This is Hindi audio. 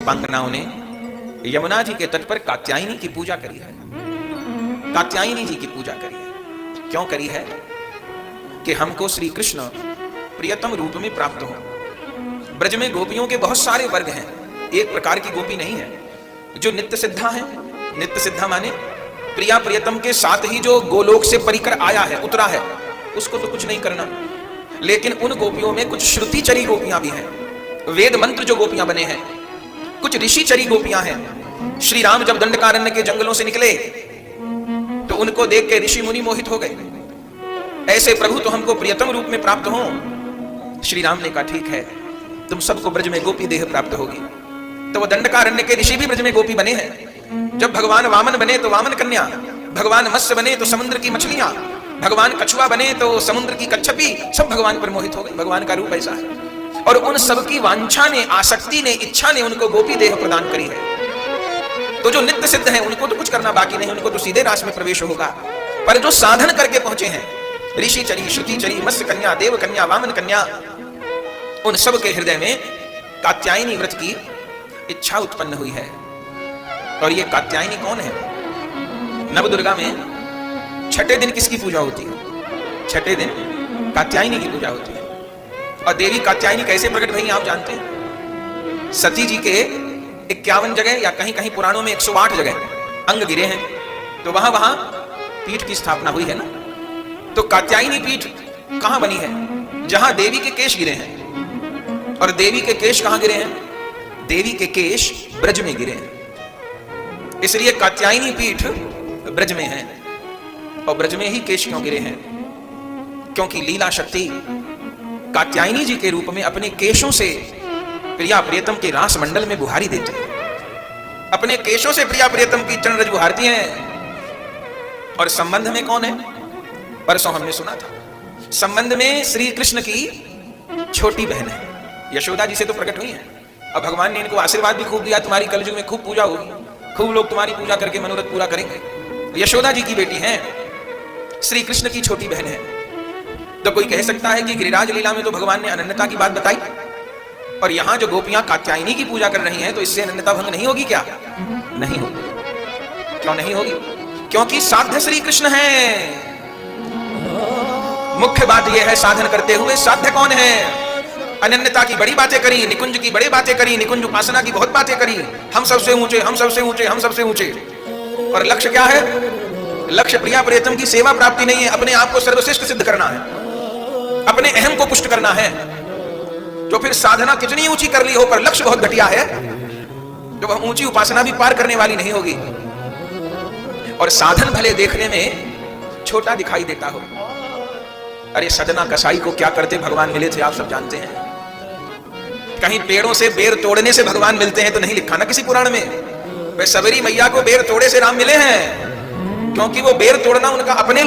पांगनाओं ने यमुना जी के तट पर कात्यायनी की पूजा करी है। कात्यायनी जी की पूजा करी है। क्यों करी है? कि हमको श्री कृष्ण प्रियतम रूप में प्राप्त हो। ब्रज में गोपियों के बहुत सारे वर्ग हैं, एक प्रकार की गोपी नहीं है। जो नित्य सिद्धा है, नित्य सिद्धा माने प्रिया प्रियतम के साथ ही जो गोलोक से परिकर आया है, उतरा है, उसको तो कुछ नहीं करना। लेकिन उन गोपियों में कुछ श्रुतिचरी गोपियां भी हैं, वेद मंत्र जो गोपियां बने हैं, कुछ ऋषिचरी गोपियां हैं। श्री राम जब दंडकारण्य के जंगलों से निकले तो उनको देख के ऋषि मुनि मोहित हो गए। ऐसे प्रभु तो हमको प्रियतम रूप में प्राप्त हो। श्री राम ने कहा ठीक है, तुम सबको ब्रज में गोपी देह प्राप्त होगी। तो वो दंडकारण्य के ऋषि भी ब्रज में गोपी बने हैं। जब भगवान वामन बने तो वामन कन्या, भगवान मत्स्य बने तो समुद्र की मछलियां, भगवान कछुआ बने तो समुद्र की कच्छपी, सब भगवान पर मोहित हो गए। भगवान का रूप ऐसा है। और उन सबकी वांछा ने, आसक्ति ने, इच्छा ने उनको गोपी देह प्रदान करी है। तो जो नित्य सिद्ध हैं उनको तो कुछ करना बाकी नहीं, उनको तो सीधे रास में प्रवेश होगा। पर जो साधन करके पहुंचे हैं, ऋषिचरी, श्रुतिचरी, मत्स्य कन्या, देव कन्या, वामन कन्या, उन सब के हृदय में कात्यायनी व्रत की इच्छा उत्पन्न हुई है। और ये कात्यायनी कौन है? नवदुर्गा में छठे दिन किसकी पूजा होती है? छठे दिन कात्यायनी की पूजा होती है। और देवी कात्यायनी कैसे प्रकट भई आप जानते हैं? सती जी के 51 जगह या कहीं कहीं पुराणों में 108 जगह अंग गिरे हैं, तो वहां वहां पीठ की स्थापना हुई है ना। तो कात्यायनी पीठ कहां बनी है? जहां देवी के केश गिरे हैं। और देवी के केश कहां गिरे हैं? देवी के केश ब्रज में गिरे हैं, इसलिए कात्यायनी पीठ ब्रज में है। और ब्रज में ही केश क्यों गिरे हैं? क्योंकि लीला शक्ति कात्यायनी जी के रूप में अपने केशों से प्रिया प्रियतम के रास मंडल में बुहारी देते हैं। अपने केशों से प्रिया प्रियतम की चरण रज बुहारती हैं। और संबंध में कौन है? परसों हमने सुना था, संबंध में श्री कृष्ण की छोटी बहन है, यशोदा जी से तो प्रकट हुई है। और भगवान ने इनको आशीर्वाद भी खूब दिया, तुम्हारी कलयुग में खूब पूजा होगी, खूब लोग तुम्हारी पूजा करके मनोरथ पूरा करेंगे। यशोदा जी की बेटी है, श्री कृष्ण की छोटी बहन है। तो कोई कह सकता है कि गिरिराज लीला में तो भगवान ने अनन्यता की बात बताई, और यहां जो गोपियां कात्यायनी की पूजा कर रही हैं, तो इससे अनन्यता भंग नहीं होगी क्या? नहीं होगी। क्यों नहीं होगी? क्योंकि साध्य श्री कृष्ण है। मुख्य बात यह है, साधन करते हुए साध्य कौन है? अनन्यता की बड़ी बातें करी, निकुंज की बड़ी बातें करी, निकुंज उपासना की बहुत बातें करी, हम सबसे ऊंचे, हम सबसे ऊंचे, हम सबसे ऊंचे। और लक्ष्य क्या है? लक्ष्य प्रिया प्रियतम की सेवा प्राप्ति नहीं है, अपने आप को सर्वश्रेष्ठ सिद्ध करना है, अपने अहम को पुष्ट करना है। तो फिर साधना कितनी ऊंची कर ली हो, पर लक्ष्य बहुत घटिया है, तो वह ऊंची उपासना भी पार करने वाली नहीं होगी। और साधन भले देखने में छोटा दिखाई देता हो। अरे सजना कसाई को क्या करते भगवान मिले थे, आप सब जानते हैं। कहीं पेड़ों से बेर तोड़ने से भगवान मिलते हैं तो नहीं लिखा ना किसी पुराण में। वे सबरी मैया को बेर तोड़े से राम मिले हैं, क्योंकि वो बेर तोड़ना उनका अपने